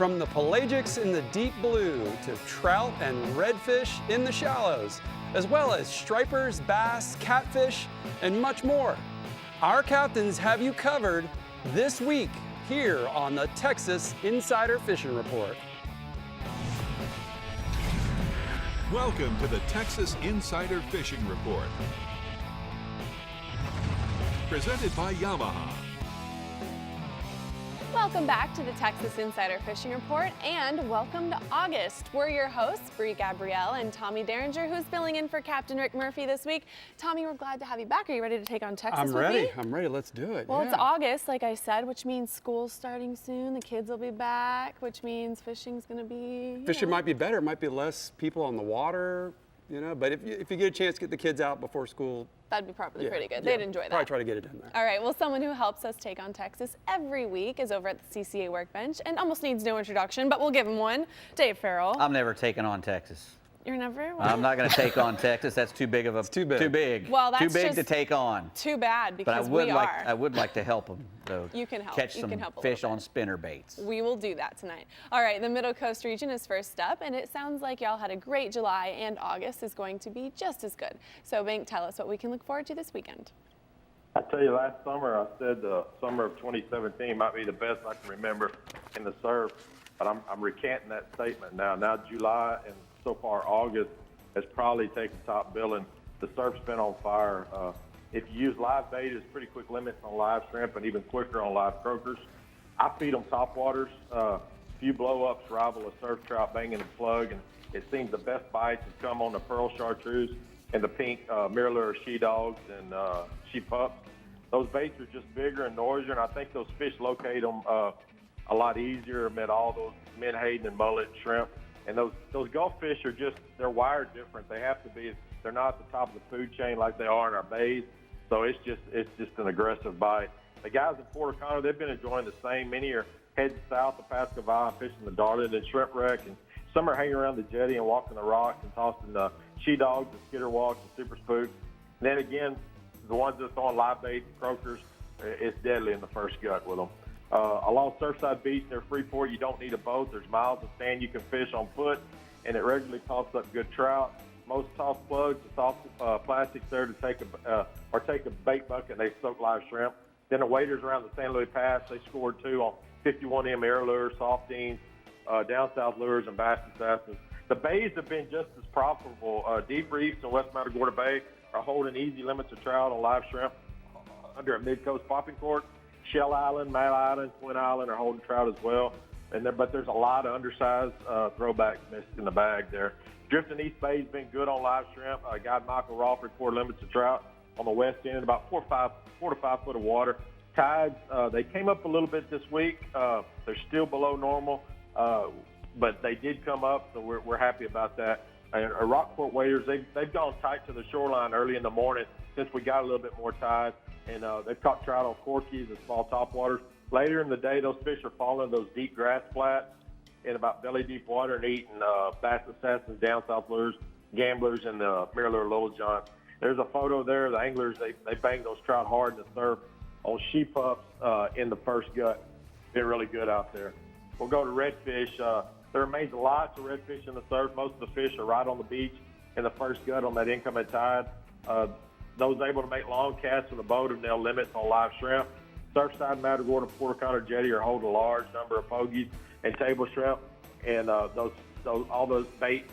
From the pelagics in the deep blue to trout and redfish in the shallows, as well as stripers, bass, catfish, and much more. Our captains have you covered this week here on the Texas Insider Fishing Report. Welcome to the Texas Insider Fishing Report. Presented by Yamaha. Welcome back to the Texas Insider Fishing Report, and welcome to August. We're your hosts, Brie Gabrielle and Tommy Derringer, who's filling in for Captain Rick Murphy this week. Tommy, we're glad to have you back. Are you ready to take on Texas with me? I'm ready. Let's do it. Well, It's August, like I said, which means school's starting soon. The kids will be back, which means fishing's going to be... Fishing might be better. It might be less people on the water, but if you get a chance to get the kids out before school... That'd be probably pretty good. They'd enjoy that. Probably try to get it done there. All right, well, someone who helps us take on Texas every week is over at the CCA workbench and almost needs no introduction, but we'll give him one. Dave Ferrell. I'm never taking on Texas. You're never? I'm not going to take on Texas. That's too big of a... It's too big. Too big. Well, that's too big just to take on. Too bad, because but I would like to help them, though. You can help. Catch You some can help a fish little on bit. spinner baits. We will do that tonight. All right, the Middle Coast region is first up, and it sounds like y'all had a great July, and August is going to be just as good. So, Bank, tell us what we can look forward to this weekend. I tell you, last summer I said the summer of 2017 might be the best I can remember in the surf, but I'm recanting that statement now. Now July and so far August has probably taken top billing. The surf's been on fire. If you use live bait, there's pretty quick limits on live shrimp and even quicker on live croakers. I feed them topwaters. Few blow-ups rival a surf trout banging a plug, and it seems the best bites have come on the pearl chartreuse and the pink mirror she dogs and she pups. Those baits are just bigger and noisier, and I think those fish locate them a lot easier amid all those menhaden and mullet shrimp. And those Gulf fish are just, they're wired different. They have to be. They're not at the top of the food chain like they are in our bays. So it's just an aggressive bite. The guys in Port O'Connor, they've been enjoying the same. Many are heading south of Pascaval, fishing the Darling and Shrimp Wreck, and some are hanging around the jetty and walking the rocks and tossing the she dogs and skitter walks and super spooks. And then again, the ones that's on live bait and croakers, it's deadly in the first gut with them. Along Surfside Beach near Freeport, you don't need a boat. There's miles of sand you can fish on foot, and it regularly coughs up good trout. Most toss plugs, the soft plastics there to take a bait bucket and they soak live shrimp. Then the waders around the San Luis Pass, they scored 2 on 51M air lures, softines, down south lures, and bass assassins. The bays have been just as profitable. Deep Reefs and West Matagorda Bay are holding easy limits of trout on live shrimp under a mid-coast popping cork. Shell Island, Mad Island, Twin Island are holding trout as well. But there's a lot of undersized throwbacks missed in the bag there. Drifting East Bay's been good on live shrimp. Guide Michael Rolfe reported limits of trout on the west end, about 4 to 5 foot of water. Tides, they came up a little bit this week. They're still below normal, but they did come up, so we're happy about that. Rockport waders, they've gone tight to the shoreline early in the morning since we got a little bit more tide, and they've caught trout on corkies and small topwaters. Later in the day, those fish are falling those deep grass flats in about belly deep water and eating bass assassins, down south lures, gamblers, and the mirror Little John. There's a photo there. The anglers, they bang those trout hard in the surf on she pups in the first gut. Been really good out there. We'll go to redfish. There remains lots of redfish in the surf. Most of the fish are right on the beach in the first gut on that incoming tide. Those able to make long casts with a boat have nailed limits on live shrimp. Surfside, Matagorda, Port O'Connor Jetty are holding a large number of pogies and table shrimp, and all those bait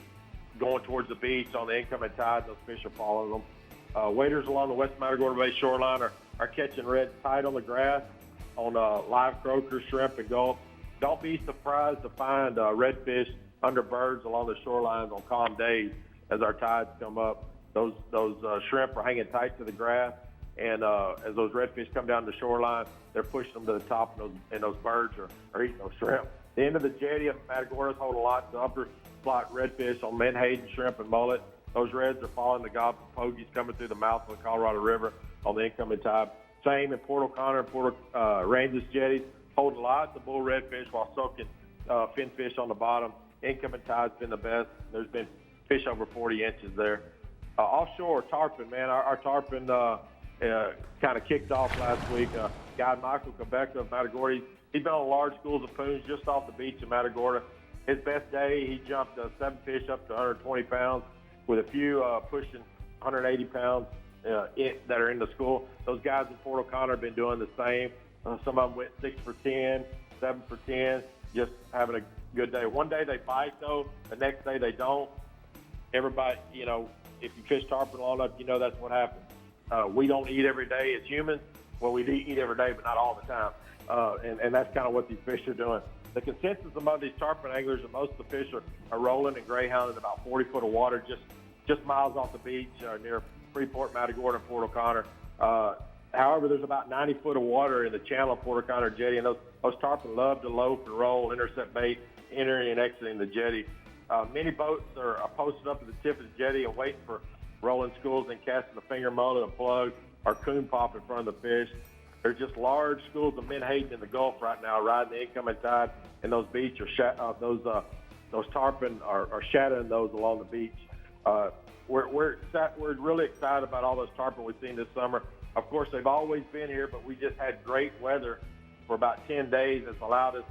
going towards the beach on the incoming tide. Those fish are following them. Waders along the West Matagorda Bay shoreline are catching reds tight on the grass on live croakers, shrimp, and gulp. Don't be surprised to find redfish under birds along the shorelines on calm days as our tides come up. Those shrimp are hanging tight to the grass, and as those redfish come down the shoreline, they're pushing them to the top, and those birds are eating those shrimp. The end of the jetty of Matagorda hold a lot of upper slot redfish on menhaden, shrimp, and mullet. Those reds are following the gob of pogies coming through the mouth of the Colorado River on the incoming tide. Same in Port O'Connor and Port Ranges jetties, holding lots of bull redfish while soaking finfish on the bottom. Incoming tide's been the best. There's been fish over 40 inches there. Offshore tarpon, man, our tarpon kind of kicked off last week. Guy Michael Quebec of Matagorda, He's been on large schools of poons just off the beach in Matagorda. His best day, he jumped 7 fish up to 120 pounds with a few pushing 180 pounds that are in the school. Those guys in Port O'Connor have been doing the same. Some of them went 6 for 10, 7 for 10, just having a good day. One day they bite, though. The next day they don't. Everybody, you know, if you fish tarpon long enough, you know that's what happens. We don't eat every day as humans. Well, we do eat every day, but not all the time. And that's kind of what these fish are doing. The consensus among these tarpon anglers is most of the fish are rolling and greyhounding about 40 foot of water just miles off the beach near Freeport, Matagorda, and Port O'Connor. However, there's about 90 foot of water in the channel of Port O'Connor jetty, and those tarpon love to loaf and roll, intercept bait, entering and exiting the jetty. Many boats are posted up at the tip of the jetty and waiting for rolling schools and casting a finger mullet, a plug, or coon pop in front of the fish. There's just large schools of menhaden in the Gulf right now, riding the incoming tide, and those beach those tarpon are shadowing those along the beach. We're really excited about all those tarpon we've seen this summer. Of course, they've always been here, but we just had great weather for about 10 days. It's allowed us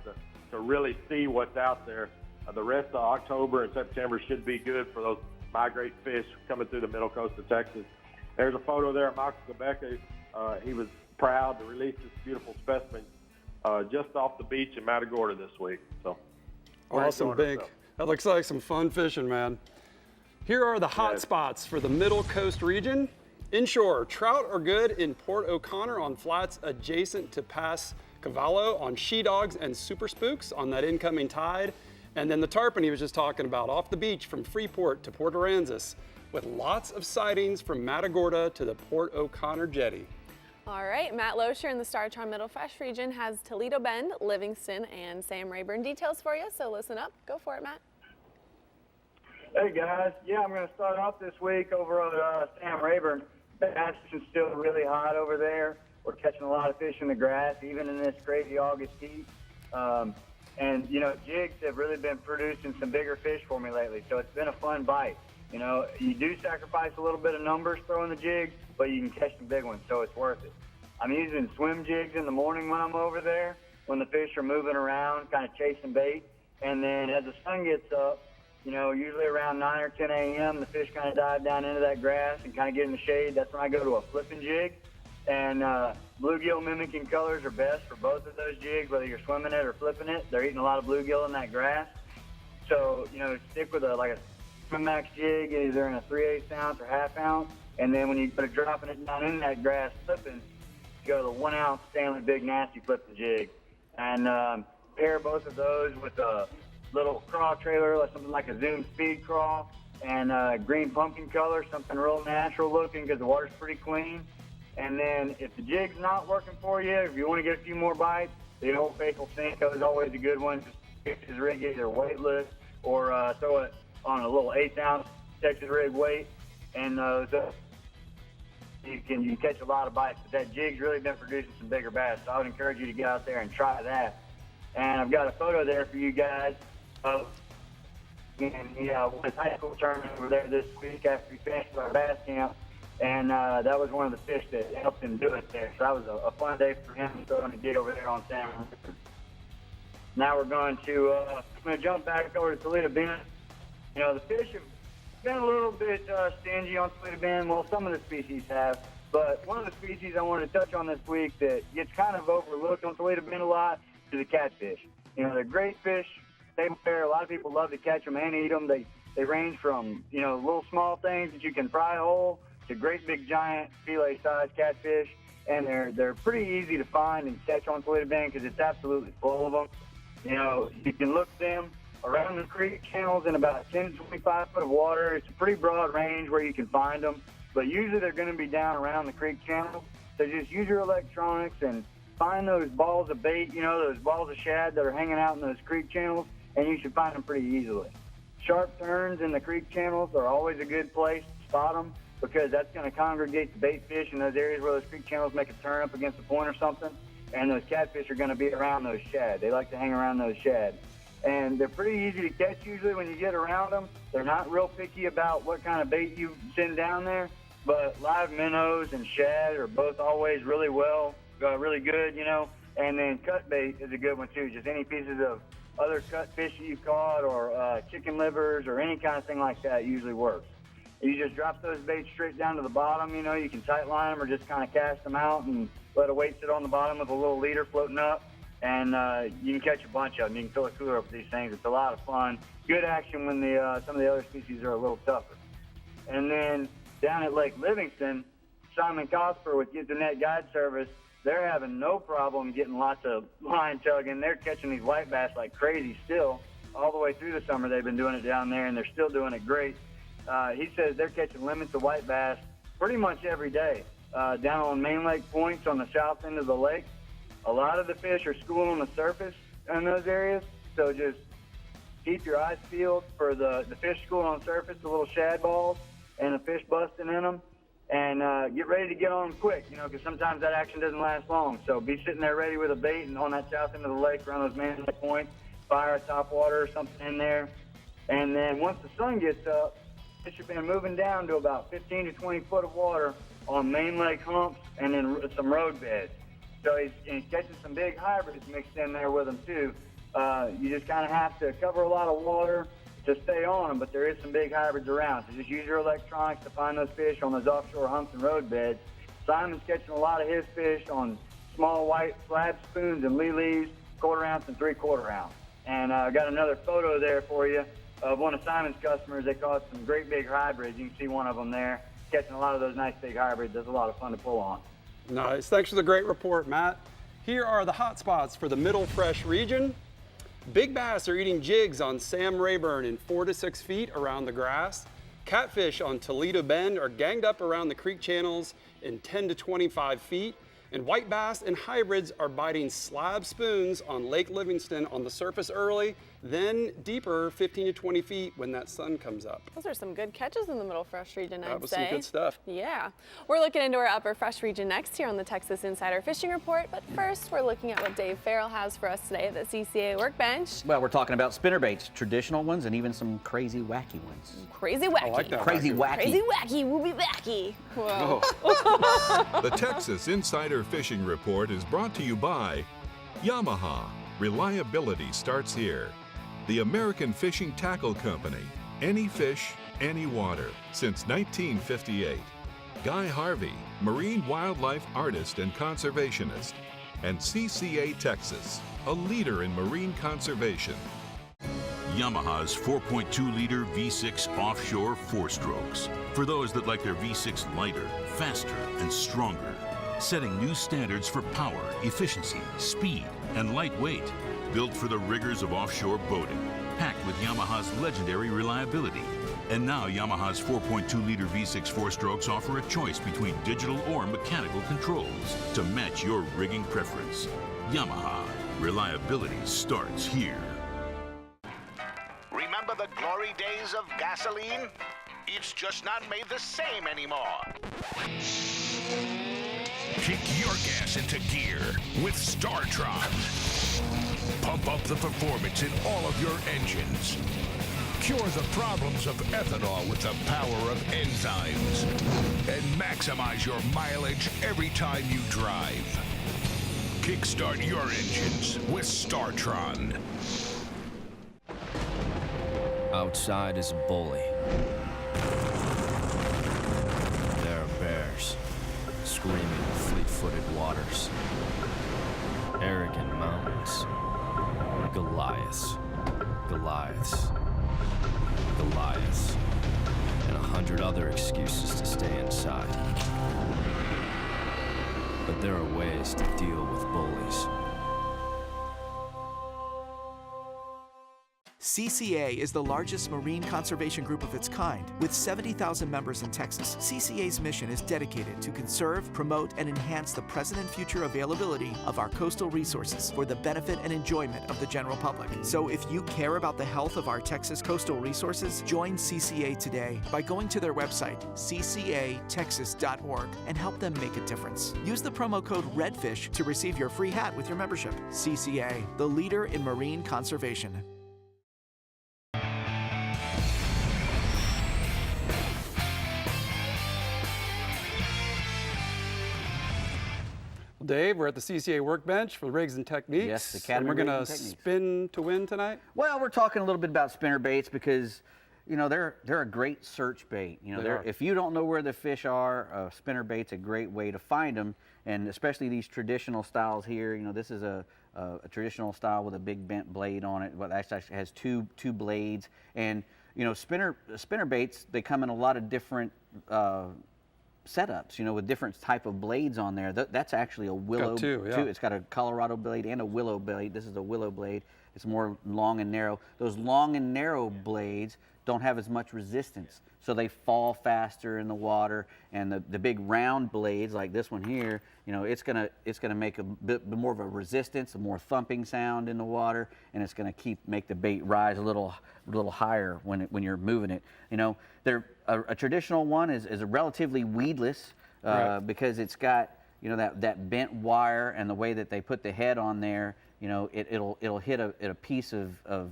to really see what's out there. The rest of October and September should be good for those migrate fish coming through the middle coast of Texas. There's a photo there of Michael Quebec. He was proud to release this beautiful specimen just off the beach in Matagorda this week. So, Awesome, Bink. That looks like some fun fishing, man. Here are the hot spots for the middle coast region. Inshore, trout are good in Port O'Connor on flats adjacent to Pass Cavallo, on she-dogs and super spooks on that incoming tide. And then the tarpon he was just talking about off the beach from Freeport to Port Aransas, with lots of sightings from Matagorda to the Port O'Connor jetty. All right, Matt Loescher in the Star Charm Middle Fresh region has Toledo Bend, Livingston, and Sam Rayburn details for you, so listen up. Go for it, Matt. Hey, guys. Yeah, I'm going to start off this week over on Sam Rayburn. Bass is still really hot over there. We're catching a lot of fish in the grass, even in this crazy August heat. And, you know, jigs have really been producing some bigger fish for me lately, so it's been a fun bite. You know, you do sacrifice a little bit of numbers throwing the jigs, but you can catch some big ones, so it's worth it. I'm using swim jigs in the morning when I'm over there, when the fish are moving around, kind of chasing bait. And then as the sun gets up, you know, usually around 9 or 10 a.m., the fish kind of dive down into that grass and kind of get in the shade. That's when I go to a flipping jig. And bluegill mimicking colors are best for both of those jigs, whether you're swimming it or flipping it. They're eating a lot of bluegill in that grass. So, you know, stick with like a Swim Max jig, either in a 3/8 ounce or half ounce. And then when you put dropping it down in that grass flipping, go to the 1 ounce Stanley Big Nasty flipping jig. And pair both of those with a little craw trailer, like something like a Zoom Speed craw, and green pumpkin color, something real natural looking because the water's pretty clean. And then if the jig's not working for you, if you want to get a few more bites, the old faithful Senko is always a good one. Just Texas rig either weightless or throw it on a little 1/8 ounce Texas rig weight, and you can catch a lot of bites. But that jig's really been producing some bigger bass, so I would encourage you to get out there and try that. And I've got a photo there for you guys of his high school tournament over there this week after we finished our bass camp. And that was one of the fish that helped him do it there. So that was a fun day for him to go on a gig over there on San Francisco. Now we're going to jump back over to Toledo Bend. You know, the fish have been a little bit stingy on Toledo Bend. Well, some of the species have. But one of the species I wanted to touch on this week that gets kind of overlooked on Toledo Bend a lot is the catfish. You know, they're great fish. A lot of people love to catch them and eat them. They range from, you know, little small things that you can fry whole to great big giant fillet-sized catfish, and they're pretty easy to find and catch on Toledo Bend because it's absolutely full of them. You know, you can look them around the creek channels in about 10 to 25 foot of water. It's a pretty broad range where you can find them, but usually they're going to be down around the creek channel. So just use your electronics and find those balls of bait, you know, those balls of shad that are hanging out in those creek channels, and you should find them pretty easily. Sharp turns in the creek channels are always a good place to spot them, because that's going to congregate the bait fish in those areas where those creek channels make a turn up against the point or something, and those catfish are going to be around those shad. They like to hang around those shad. And they're pretty easy to catch usually when you get around them. They're not real picky about what kind of bait you send down there, but live minnows and shad are both always really good, you know, And then cut bait is a good one too. Just any pieces of other cut fish that you've caught, or chicken livers, or any kind of thing like that usually works. You just drop those baits straight down to the bottom. You know, you can tight line them or just kind of cast them out and let a weight sit on the bottom with a little leader floating up. And you can catch a bunch of them. You can fill a cooler up with these things. It's a lot of fun. Good action when some of the other species are a little tougher. And then down at Lake Livingston, Simon Cosper with Get the Net Guide Service, they're having no problem getting lots of line tugging. They're catching these white bass like crazy still. All the way through the summer, they've been doing it down there, and they're still doing it great. He says they're catching limits of white bass pretty much every day. Down on Main Lake Points on the south end of the lake, a lot of the fish are schooling on the surface in those areas, so just keep your eyes peeled for the fish schooling on the surface, the little shad balls, and the fish busting in them, and get ready to get on them quick, you know, because sometimes that action doesn't last long. So be sitting there ready with a bait and on that south end of the lake around those Main Lake Points, fire a top water or something in there. And then once the sun gets up, fish have been moving down to about 15 to 20 foot of water on Main Lake humps and then some road beds. So he's catching some big hybrids mixed in there with them too. You just kind of have to cover a lot of water to stay on them, but there is some big hybrids around. So just use your electronics to find those fish on those offshore humps and road beds. Simon's catching a lot of his fish on small white slab spoons and lees, 1/4 ounce and 3/4 ounce. And I got another photo there for you of one of Simon's customers. They caught some great big hybrids. You can see one of them there, catching a lot of those nice big hybrids. That's a lot of fun to pull on. Nice. Thanks for the great report, Matt. Here are the hot spots for the Middle Fresh region. Big bass are eating jigs on Sam Rayburn in 4 to 6 feet around the grass. Catfish on Toledo Bend are ganged up around the creek channels in 10 to 25 feet. And white bass and hybrids are biting slab spoons on Lake Livingston on the surface early, then deeper 15 to 20 feet when that sun comes up. Those are some good catches in the Middle Fresh region, I'd say. That was some good stuff. Yeah. We're looking into our Upper Fresh region next here on the Texas Insider Fishing Report, but first we're looking at what Dave Ferrell has for us today at the CCA workbench. Well, we're talking about spinnerbaits, traditional ones and even some crazy wacky ones. Crazy wacky. I like that. Crazy wacky. Crazy wacky, we'll be backy. Whoa. The Texas Insider Fishing Report is brought to you by Yamaha. Reliability starts here. The American Fishing Tackle Company. Any fish, any water. Since 1958. Guy Harvey, marine wildlife artist and conservationist. And CCA Texas, a leader in marine conservation. Yamaha's 4.2-liter V6 offshore 4-strokes. For those that like their V6 lighter, faster, and stronger. Setting new standards for power, efficiency, speed, and lightweight. Built for the rigors of offshore boating. Packed with Yamaha's legendary reliability. And now Yamaha's 4.2-liter V6 4-strokes offer a choice between digital or mechanical controls to match your rigging preference. Yamaha. Reliability starts here. Remember the glory days of gasoline? It's just not made the same anymore. Kick your gas into gear with StarTron. Pump up the performance in all of your engines. Cure the problems of ethanol with the power of enzymes. And maximize your mileage every time you drive. Kickstart your engines with StarTron. Outside is a bully. There are bears, screaming fleet-footed waters, arrogant mountains, Goliaths, Goliaths, Goliaths, and 100 other excuses to stay inside. But there are ways to deal with bullies. CCA is the largest marine conservation group of its kind. With 70,000 members in Texas, CCA's mission is dedicated to conserve, promote, and enhance the present and future availability of our coastal resources for the benefit and enjoyment of the general public. So if you care about the health of our Texas coastal resources, join CCA today by going to their website, ccatexas.org, and help them make a difference. Use the promo code REDFISH to receive your free hat with your membership. CCA, the leader in marine conservation. Dave, we're at the CCA workbench for rigs and techniques. Yes, the Academy and we're Rigs going and to Techniques. spin to win tonight. Well, we're talking a little bit about spinner baits because, you know, they're a great search bait. You know, if you don't know where the fish are, spinner bait's a great way to find them, and especially these traditional styles here. You know, this is a traditional style with a big bent blade on it. Well, actually has two blades, and you know, spinner baits, they come in a lot of different setups, you know, with different type of blades on there. That's actually a willow too. It's got a Colorado blade and a willow blade. This is a willow blade. It's more long and narrow. Those long and narrow blades don't have as much resistance, so they fall faster in the water. And the big round blades like this one here, you know, it's gonna make a bit more of a resistance, a more thumping sound in the water, and it's gonna make the bait rise a little higher when you're moving it. You know, a traditional one is a relatively weedless because it's got, you know, that bent wire, and the way that they put the head on there, you know, it'll hit a piece of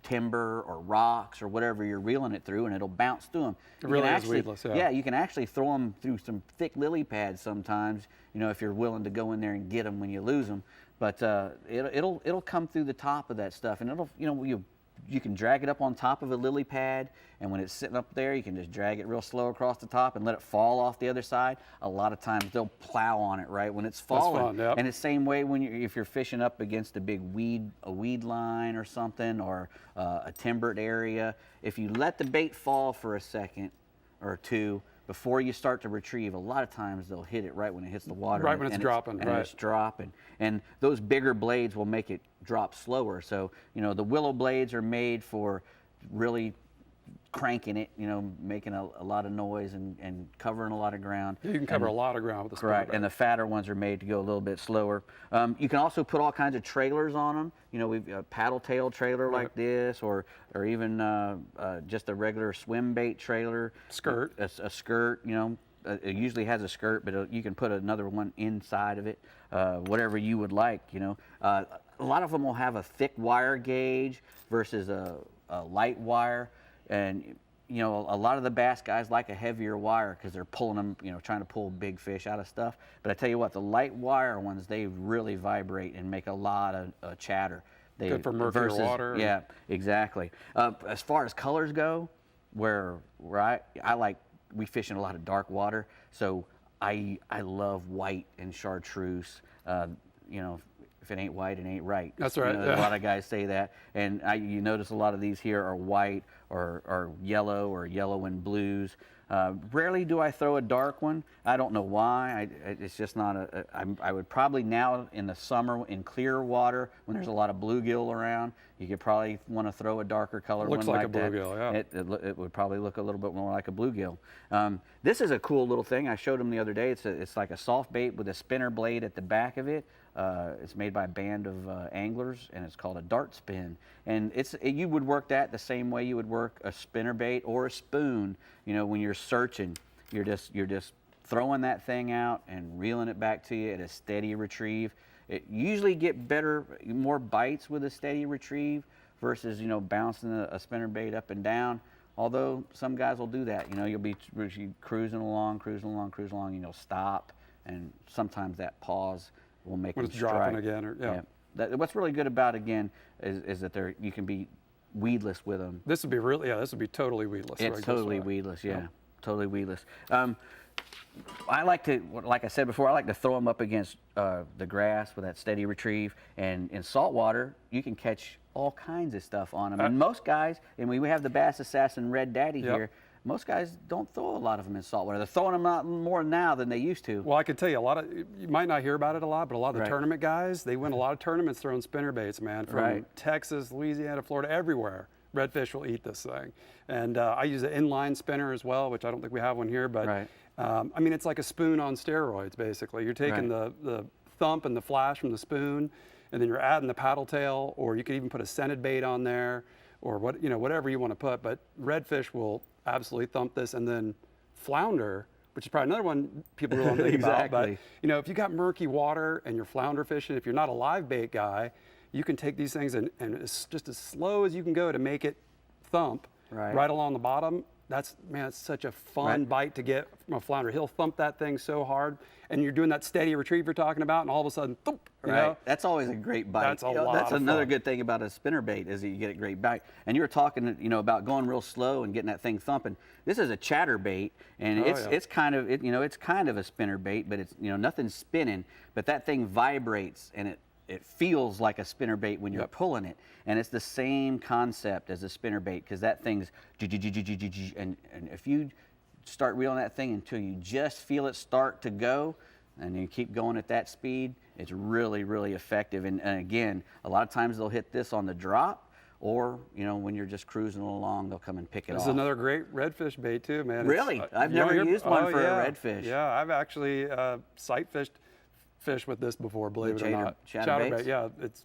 timber or rocks or whatever you're reeling it through, and it'll bounce through them. It really is weedless, yeah. Yeah, you can actually throw them through some thick lily pads sometimes, you know, if you're willing to go in there and get them when you lose them. But it'll come through the top of that stuff, and it'll, you know, you can drag it up on top of a lily pad, and when it's sitting up there, you can just drag it real slow across the top and let it fall off the other side. A lot of times they'll plow on it right when it's falling. That's fun, yep. And it's the same way if you're fishing up against a big weed line or something, or a timbered area. If you let the bait fall for a second or two before you start to retrieve, a lot of times they'll hit it right when it hits the water. Right when it's dropping, right. It's dropping. And those bigger blades will make it drop slower. So, you know, the willow blades are made for really cranking it, you know, making a lot of noise and covering a lot of ground. You can cover a lot of ground with a spinner correct, bait. and the fatter ones are made to go a little bit slower. You can also put all kinds of trailers on them. You know, we've a paddle tail trailer like this, or even just a regular swim bait trailer. Skirt. A skirt, you know. It usually has a skirt, but you can put another one inside of it, whatever you would like, you know. A lot of them will have a thick wire gauge versus a light wire. And, you know, a lot of the bass guys like a heavier wire because they're pulling them, you know, trying to pull big fish out of stuff. But I tell you what, the light wire ones, they really vibrate and make a lot of chatter. Good for murkier water. Yeah, exactly. As far as colors go, where we fish in a lot of dark water, so I love white and chartreuse. You know, if it ain't white, it ain't right. That's right. You know, a lot of guys say that, and you notice a lot of these here are white or yellow and blues. Rarely do I throw a dark one. I don't know why. It's just not I would probably now in the summer in clear water when there's a lot of bluegill around, you could probably want to throw a darker color Looks one like like a that. bluegill, yeah. It would probably look a little bit more like a bluegill. This is a cool little thing. I showed them the other day. It's like a soft bait with a spinner blade at the back of it. It's made by a band of anglers, and it's called a dart spin. And you would work that the same way you would work a spinner bait or a spoon. You know, when you're searching, you're just throwing that thing out and reeling it back to you at a steady retrieve. It usually get more bites with a steady retrieve versus, you know, bouncing a spinner bait up and down. Although some guys will do that. You know, you'll be cruising along, and you'll stop, and sometimes that pause will make when them it's strike. dropping again, What's really good about is that you can be weedless with them. This would be totally weedless. It's totally weedless, yeah. Totally weedless. I like to, like I said before, I like to throw them up against the grass with that steady retrieve. And in saltwater, you can catch all kinds of stuff on them. And most guys, and we have the Bass Assassin Red Daddy here, most guys don't throw a lot of them in saltwater. They're throwing them out more now than they used to. Well, I can tell you you might not hear about it a lot, but a lot of the tournament guys, they win a lot of tournaments throwing spinner baits, man, from Texas, Louisiana, Florida, everywhere. Redfish will eat this thing. And I use an inline spinner as well, which I don't think we have one here, but I mean, it's like a spoon on steroids, basically. You're taking the thump and the flash from the spoon, and then you're adding the paddle tail, or you could even put a scented bait on there, or whatever you want to put. But redfish will absolutely thump this, and then flounder, which is probably another one people don't think about. But you know, if you got murky water and you're flounder fishing, if you're not a live bait guy, you can take these things and it's just as slow as you can go to make it thump right along the bottom, That's such a fun bite to get from a flounder. He'll thump that thing so hard, and you're doing that steady retrieve you're talking about, and all of a sudden, thump, you know? That's always a great bite. That's That's another fun. good thing about a spinnerbait is that you get a great bite. And you were talking, about going real slow and getting that thing thumping. This is a chatterbait, and it's kind of it's kind of a spinnerbait, but it's nothing's spinning, but that thing vibrates and it feels like a spinnerbait when you're pulling it, and it's the same concept as a spinnerbait because that thing's and if you start reeling that thing until you just feel it start to go, and you keep going at that speed, it's really, really effective. And again, a lot of times they'll hit this on the drop, or when you're just cruising along, they'll come and pick it off. This is another great redfish bait too, man. Really? I've never used one for a redfish. Yeah, I've actually sight fished with this before, believe it or not. Chatterbait? Yeah, it's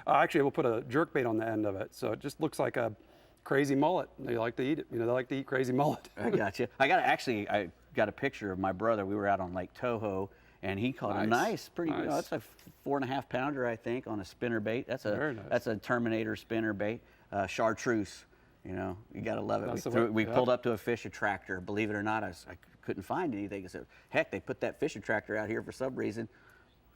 actually we'll put a jerk bait on the end of it, so it just looks like a crazy mullet. They like to eat it. They like to eat crazy mullet. I got you. I got a picture of my brother. We were out on Lake Toho, and he caught a nice, pretty good. That's a 4.5 pounder, I think, on a spinnerbait. That's a Terminator spinnerbait, chartreuse. You gotta love it. We pulled up to a fish attractor. Believe it or not, I couldn't find anything. I said, heck, they put that fish attractor out here for some reason.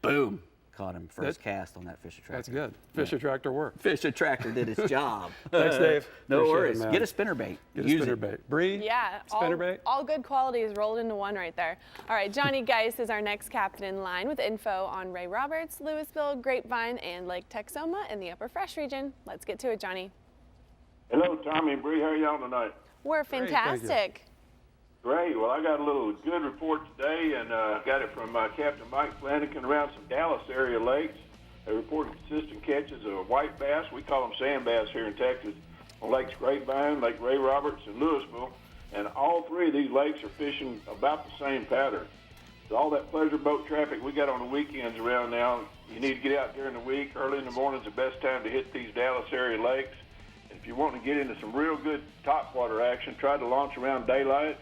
Boom. Caught him first cast on that fish attractor. That's good. Fish attractor worked. Fish attractor did its job. Thanks, Dave. No Appreciate worries. it, Get a spinnerbait. Get a spinnerbait. Bree? Yeah. Spinnerbait? All good qualities rolled into one right there. All right, Johnny Geis is our next captain in line with info on Ray Roberts, Louisville, Grapevine, and Lake Texoma in the Upper Fresh region. Let's get to it, Johnny. Hello, Tommy and Bree. How are y'all tonight? We're fantastic. Great. Well, I got a little good report today, and got it from Captain Mike Flanagan around some Dallas area lakes. They reported consistent catches of white bass. We call them sand bass here in Texas, on Lakes Grapevine, Lake Ray Roberts, and Louisville. And all three of these lakes are fishing about the same pattern. So all that pleasure boat traffic we got on the weekends around now, you need to get out during the week. Early in the morning is the best time to hit these Dallas area lakes. And if you want to get into some real good topwater action, try to launch around daylight.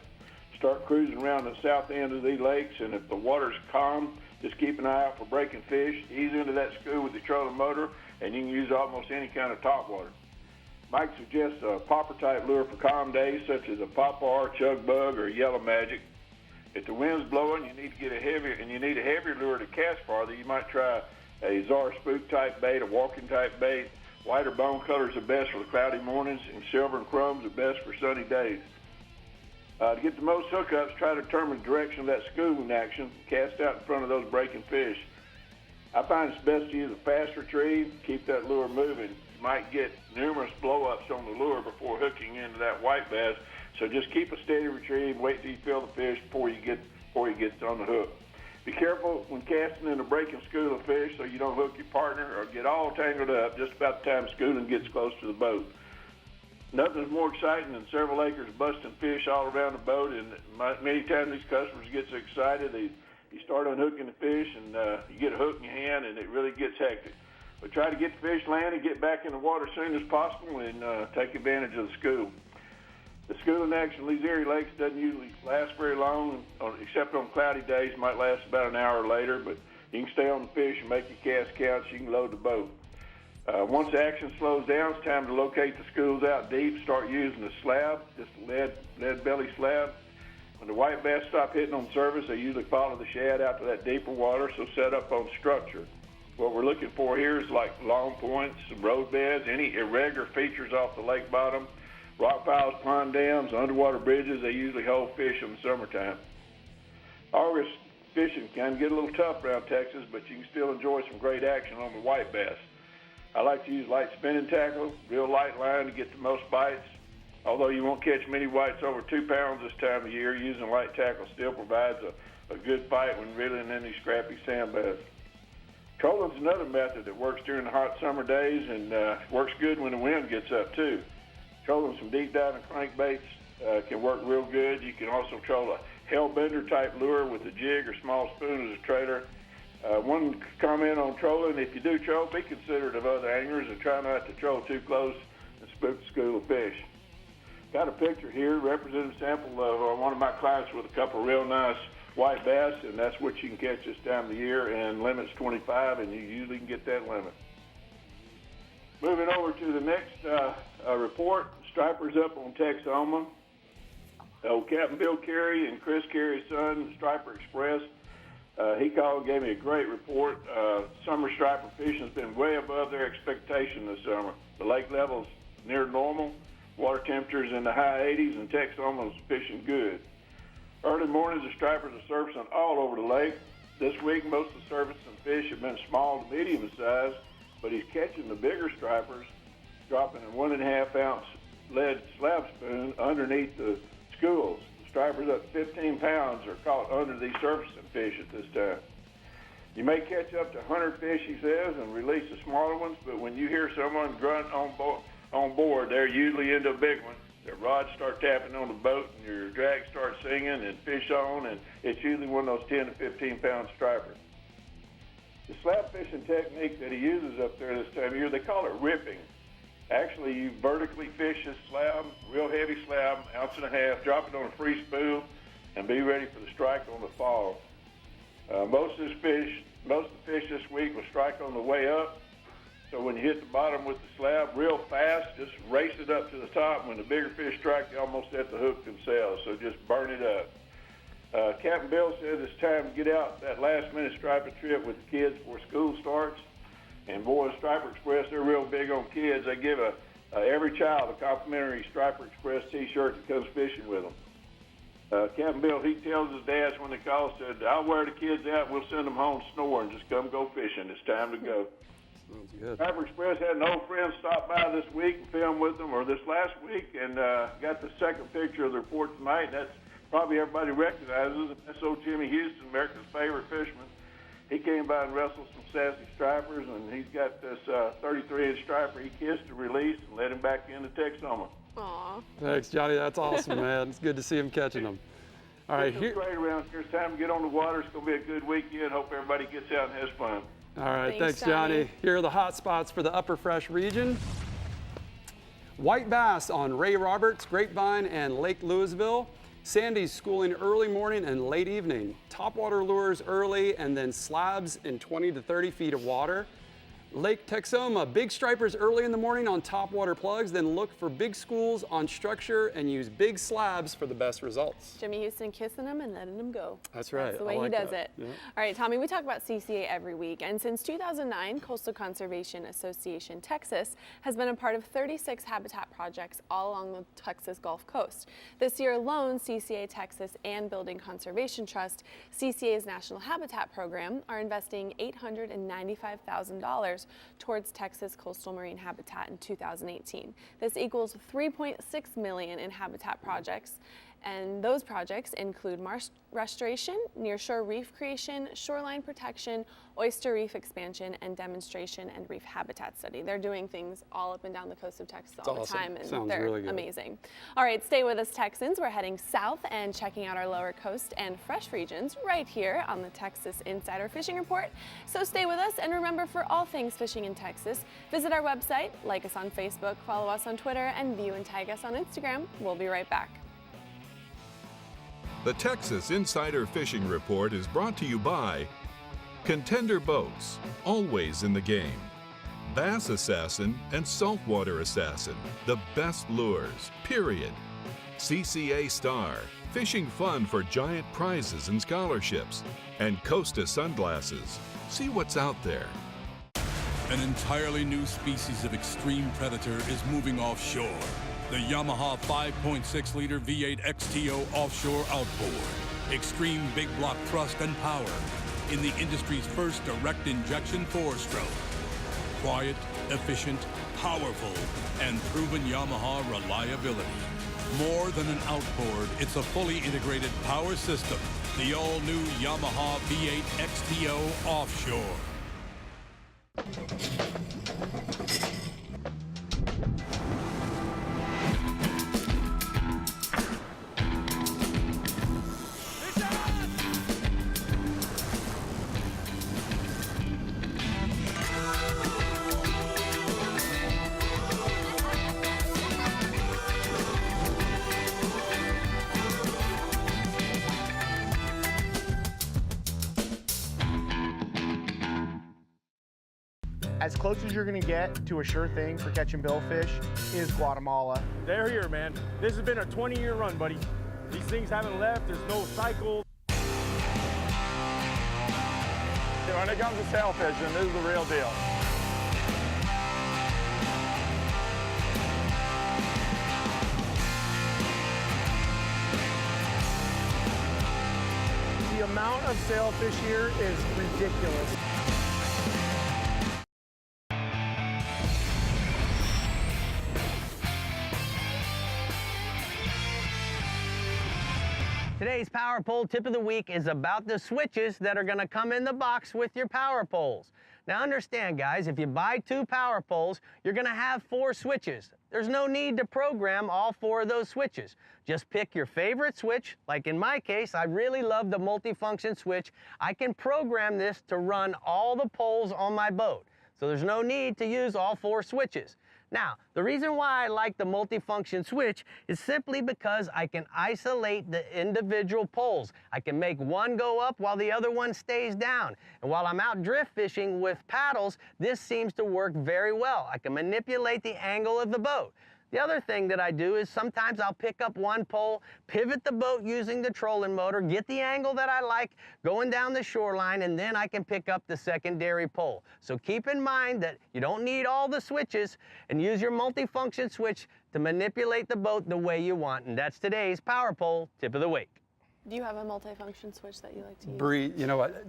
Start cruising around the south end of these lakes, and if the water's calm, just keep an eye out for breaking fish. Ease into that school with the trolling motor, and you can use almost any kind of topwater. Mike suggests a popper-type lure for calm days, such as a popper, chug bug, or yellow magic. If the wind's blowing, you need a heavier lure to cast farther. You might try a Czar spook-type bait, a walking-type bait. White or bone colors are best for the cloudy mornings, and silver and chromes are best for sunny days. To get the most hookups, try to determine the direction of that schooling action. Cast out in front of those breaking fish. I find it's best to use a fast retrieve. Keep that lure moving. You might get numerous blow-ups on the lure before hooking into that white bass. So just keep a steady retrieve. Wait till you feel the fish before you get on the hook. Be careful when casting in a breaking school of fish so you don't hook your partner or get all tangled up just about the time schooling gets close to the boat. Nothing's more exciting than several acres busting fish all around the boat, and many times these customers get so excited you start unhooking the fish and you get a hook in your hand and it really gets hectic. But try to get the fish landed, get back in the water as soon as possible, and take advantage of the school. The schooling action on these area lakes doesn't usually last very long, except on cloudy days. It might last about an hour later, but you can stay on the fish and make your cast count so you can load the boat. Once the action slows down, it's time to locate the schools out deep. Start using a slab, just a lead belly slab. When the white bass stop hitting on surface, they usually follow the shad out to that deeper water, so set up on structure. What we're looking for here is like long points, some road beds, any irregular features off the lake bottom, rock piles, pond dams, underwater bridges. They usually hold fish in the summertime. August fishing can get a little tough around Texas, but you can still enjoy some great action on the white bass. I like to use light spinning tackle, real light line to get the most bites. Although you won't catch many whites over 2 pounds this time of year, using light tackle still provides a good bite when reeling in these scrappy sand bass. Trolling's another method that works during the hot summer days and works good when the wind gets up too. Trolling some deep diving crankbaits can work real good. You can also troll a hellbender type lure with a jig or small spoon as a trailer. One comment on trolling: if you do troll, be considerate of other anglers and try not to troll too close and spook the school of fish. Got a picture here, representative sample of one of my clients with a couple of real nice white bass, and that's what you can catch this time of the year, and limit's 25, and you usually can get that limit. Moving over to the next report, stripers up on Texoma. Captain Bill Carey and Chris Carey's son, Striper Express, he called and gave me a great report. Summer striper fishing has been way above their expectation this summer. The lake level's near normal, water temperatures in the high 80s, and Texoma's fishing good. Early mornings, the stripers are surfacing all over the lake. This week, most of the surfacing fish have been small to medium size, but he's catching the bigger stripers, dropping a 1.5-ounce lead slab spoon underneath the schools. The stripers up 15 pounds are caught under these surfacing fish at this time. You may catch up to 100 fish, he says, and release the smaller ones, but when you hear someone grunt on board, they're usually into a big one. Their rods start tapping on the boat, and your drag starts singing, and fish on, and it's usually one of those 10 to 15-pound stripers. The slab fishing technique that he uses up there this time of year, they call it ripping. Actually, you vertically fish this slab, real heavy slab, 1.5 ounces, drop it on a free spool, and be ready for the strike on the fall. Most of the fish this week will strike on the way up. So when you hit the bottom with the slab real fast, just race it up to the top. When the bigger fish strike, they almost at the hook themselves. So just burn it up. Captain Bill says it's time to get out that last-minute striper trip with the kids before school starts. And boy, Striper Express, they're real big on kids. They give every child a complimentary Striper Express T-shirt that comes fishing with them. Captain Bill, he tells his dads when they call, said, I'll wear the kids out. We'll send them home snoring. Just come go fishing. It's time to go. Sounds good. Striper Express had an old friend stop by this week and film with them, or this last week, and got the second picture of the report tonight. That's probably everybody recognizes. That's old Jimmy Houston, America's favorite fisherman. He came by and wrestled some sassy stripers, and he's got this 33-inch striper he kissed to release and let him back into Texoma. Aw. Thanks, Johnny. That's awesome, man. It's good to see him catching them. All right, It's great around here. It's time to get on the water. It's going to be a good weekend. Hope everybody gets out and has fun. All right, thanks, Johnny. Here are the hot spots for the Upper Fresh region. White bass on Ray Roberts, Grapevine, and Lake Louisville. Sandy's schooling early morning and late evening. Topwater lures early and then slabs in 20 to 30 feet of water. Lake Texoma, big stripers early in the morning on topwater plugs, then look for big schools on structure and use big slabs for the best results. Jimmy Houston kissing him and letting him go. That's right. That's the way he does it. Yeah. All right, Tommy, we talk about CCA every week, and since 2009, Coastal Conservation Association Texas has been a part of 36 habitat projects all along the Texas Gulf Coast. This year alone, CCA Texas and Building Conservation Trust, CCA's National Habitat Program, are investing $895,000 towards Texas coastal marine habitat in 2018. This equals $3.6 million in habitat projects, and those projects include marsh restoration, nearshore reef creation, shoreline protection, oyster reef expansion, and demonstration and reef habitat study. They're doing things all up and down the coast of Texas all the time, and they're really amazing. All right, stay with us, Texans. We're heading south and checking out our lower coast and fresh regions right here on the Texas Insider Fishing Report. So stay with us, and remember, for all things fishing in Texas, visit our website, like us on Facebook, follow us on Twitter, and view and tag us on Instagram. We'll be right back. The Texas Insider Fishing Report is brought to you by Contender Boats, always in the game. Bass Assassin and Saltwater Assassin, the best lures, period. CCA Star, fishing fun for giant prizes and scholarships. And Costa Sunglasses, see what's out there. An entirely new species of extreme predator is moving offshore. The Yamaha 5.6-liter V8 XTO offshore outboard. Extreme big block thrust and power in the industry's first direct injection 4-stroke. Quiet, efficient, powerful, and proven Yamaha reliability. More than an outboard, it's a fully integrated power system. The all-new Yamaha V8 XTO offshore. As close as you're gonna get to a sure thing for catching billfish is Guatemala. They're here, man. This has been a 20-year run, buddy. These things haven't left. There's no cycle. When it comes to sail fishing, this is the real deal. The amount of sailfish here is ridiculous. Today's Power Pole Tip of the Week is about the switches that are going to come in the box with your power poles. Now understand, guys, if you buy 2 power poles, you're going to have 4 switches. There's no need to program all 4 of those switches. Just pick your favorite switch. Like in my case, I really love the multifunction switch. I can program this to run all the poles on my boat. So there's no need to use all 4 switches. Now, the reason why I like the multifunction switch is simply because I can isolate the individual poles. I can make one go up while the other one stays down. And while I'm out drift fishing with paddles, this seems to work very well. I can manipulate the angle of the boat. The other thing that I do is sometimes I'll pick up one pole, pivot the boat using the trolling motor, get the angle that I like going down the shoreline, and then I can pick up the secondary pole. So keep in mind that you don't need all the switches, and use your multifunction switch to manipulate the boat the way you want. And that's today's Power Pole Tip of the Week. Do you have a multifunction switch that you like to use? Brie, you know what?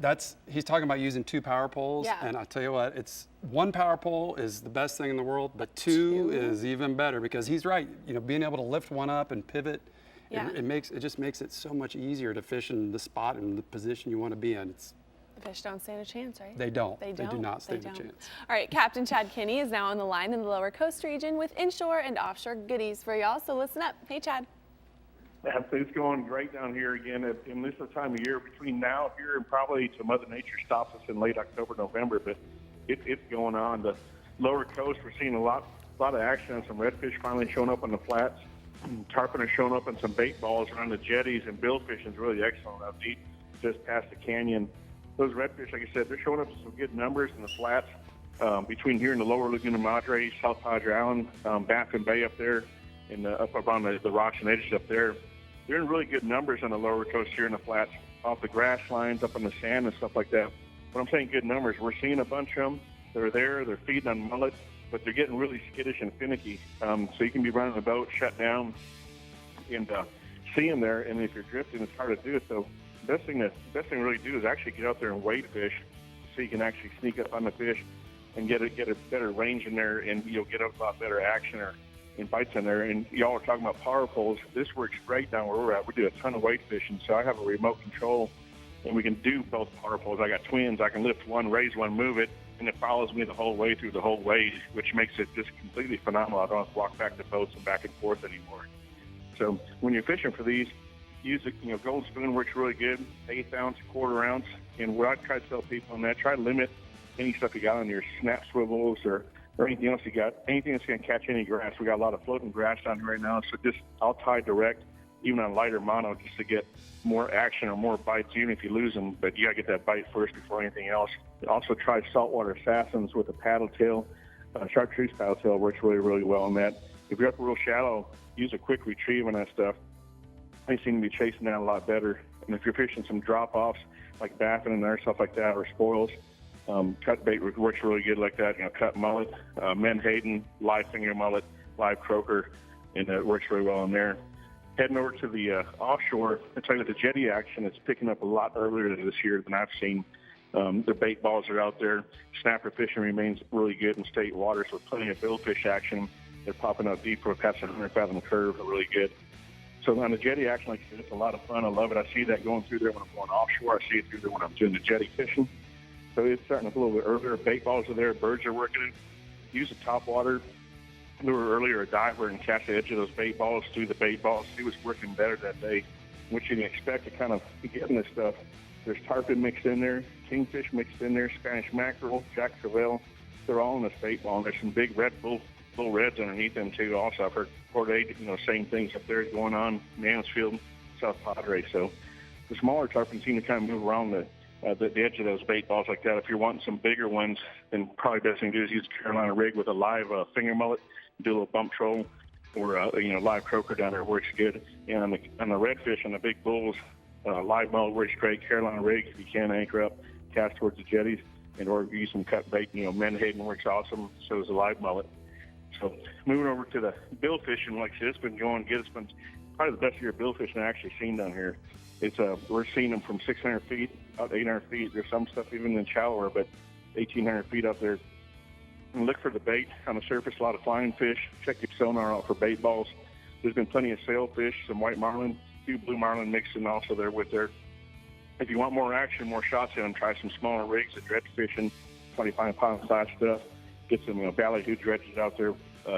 He's talking about using 2 power poles, Yeah. and I tell you what, it's 1 power pole is the best thing in the world, but 2 is even better because he's right. You know, being able to lift one up and pivot, Yeah. it just makes it so much easier to fish in the spot and the position you want to be in. The fish don't stand a chance, right? They don't. They They do don't. not stand They a don't. chance. All right, Captain Chad Kinney is now on the line in the Lower Coast region with inshore and offshore goodies for y'all. So listen up. Hey, Chad. It's going great down here again. And this is the time of year between now here and probably till Mother Nature stops us in late October, November. But it's going on. The lower coast, we're seeing a lot of action on some redfish finally showing up on the flats. Tarpon are showing up on some bait balls around the jetties, and billfishing is really excellent out deep just past the canyon. Those redfish, like I said, they're showing up some good numbers in the flats between here and the lower Laguna Madre, South Padre Island, Baffin Bay up there, and up around the rocks and edges up there. They're in really good numbers on the lower coast here in the flats, off the grass lines, up on the sand and stuff like that. When I'm saying good numbers, we're seeing a bunch of them. They're there, they're feeding on mullet, but they're getting really skittish and finicky. So you can be running the boat, shut down, and see them there. And if you're drifting, it's hard to do. So the best thing to really do is actually get out there and wade fish, so you can actually sneak up on the fish and get a better range in there, and you'll get a lot better action and bites in there. And y'all are talking about power poles. This works great down where we're at. We do a ton of weight fishing, so I have a remote control, and we can do both power poles. I got twins. I can lift one, raise one, move it, and it follows me the whole way through the whole wade, which makes it just completely phenomenal. I don't have to walk back to boats and back and forth anymore. So when you're fishing for these, use a gold spoon works really good, 1/8 ounce, 1/4 ounce. And what I try to tell people on that, try to limit any stuff you got on your snap swivels or anything else you got, anything that's going to catch any grass. We got a lot of floating grass down here right now, so just I'll tie direct, even on lighter mono, just to get more action or more bites, even if you lose them. But you got to get that bite first before anything else. Also try saltwater assassins with a paddle tail. Chartreuse paddle tail works really, really well on that. If you're up real shallow, use a quick retrieve on that stuff. They seem to be chasing that a lot better. And if you're fishing some drop-offs, like baffin in there, stuff like that, or spoils, cut bait works really good like that. Cut mullet, menhaden, live finger mullet, live croaker, and it works really well in there. Heading over to the offshore, I tell you, the jetty action is picking up a lot earlier this year than I've seen. The bait balls are out there. Snapper fishing remains really good in state waters with plenty of billfish action. They're popping up deeper past the 100-fathom curve, are really good. So on the jetty action, like I said, it's a lot of fun. I love it. I see that going through there when I'm going offshore. I see it through there when I'm doing the jetty fishing. So it's starting up a little bit earlier. Bait balls are there. Birds are working it. Use a top water lure earlier, a diver, and catch the edge of those bait balls through the bait balls. See what's working better that day. What you can expect to kind of get in this stuff. There's tarpon mixed in there, kingfish mixed in there, Spanish mackerel, jack crevalle. They're all in this bait ball. And there's some big red bull reds underneath them too. Also, I've heard Port 8, same things up there going on, Mansfield, South Padre. So the smaller tarpon seem to kind of move around the edge of those bait balls like that. If you're wanting some bigger ones, then probably best thing to do is use a Carolina rig with a live finger mullet, do a little bump troll, or live croaker down there works good. And on the redfish and the big bulls, live mullet works great. Carolina rigs, if you can, anchor up, cast towards the jetties, and or use some cut bait. Menhaden works awesome. So does the live mullet. So moving over to the bill fishing, like I said, it's been going good. It's been probably the best year of bill fishing I've actually seen down here. It's we're seeing them from 600 feet out to 800 feet. There's some stuff even in shallower, but 1,800 feet up there. And look for the bait on the surface. A lot of flying fish. Check your sonar out for bait balls. There's been plenty of sailfish, some white marlin, a few blue marlin mixed in also there with there. If you want more action, more shots in them, try some smaller rigs at dredge fishing, 25-pound class stuff. Get some ballyhoo dredges out there,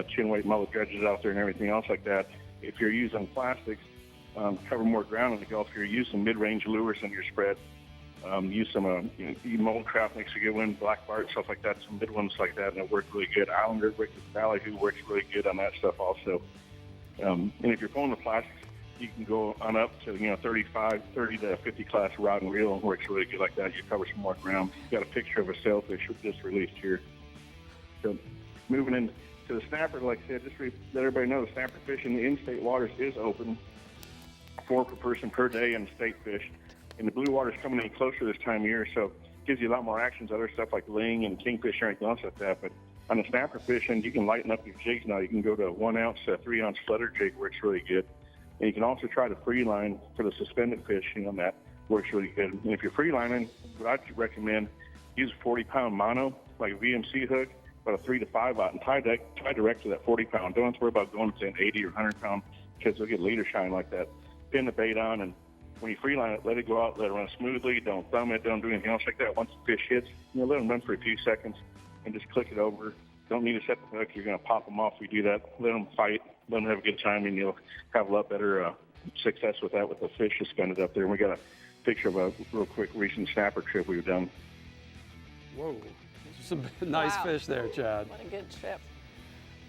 chin weight mullet dredges out there, and everything else like that. If you're using plastics, cover more ground in the Gulf. If you're using mid-range lures in your spread, use some mold trap makes a good one, black bart, stuff like that, some mid ones like that, and it works really good. Islander ballyhoo works really good on that stuff also. And if you're pulling the plastics, you can go on up to 30 to 50 class rod and reel. Works really good like that. You cover some more ground. Got a picture of a sailfish just released here. So moving into the snapper, like I said, just let everybody know the snapper fishing in the in-state waters is open, 4 per person per day in state fish. And the blue water's coming in closer this time of year, so it gives you a lot more actions, other stuff like ling and kingfish and everything else like that. But on the snapper fishing, you can lighten up your jigs now. You can go to a 1 ounce, 3 ounce flutter jig, works really good. And you can also try the free line for the suspended fish, that works really good. And if you're free lining, what I'd recommend, use a 40-pound mono, like a VMC hook, about a 3 to 5 out, and tie direct to that 40-pound. Don't have to worry about going to an 80 or 100-pound because they'll get leader shine like that. Pin the bait on, and when you free line it, let it go out, let it run smoothly. Don't thumb it, don't do anything else like that. Once the fish hits, let them run for a few seconds and just click it over. Don't need to set the hook. You're going to pop them off if you do that. Let them fight. Let them have a good time, and you'll have a lot better success with that with the fish suspended up there. And we got a picture of a real quick recent snapper trip we've done. Whoa, some nice fish there, Chad. What a good trip.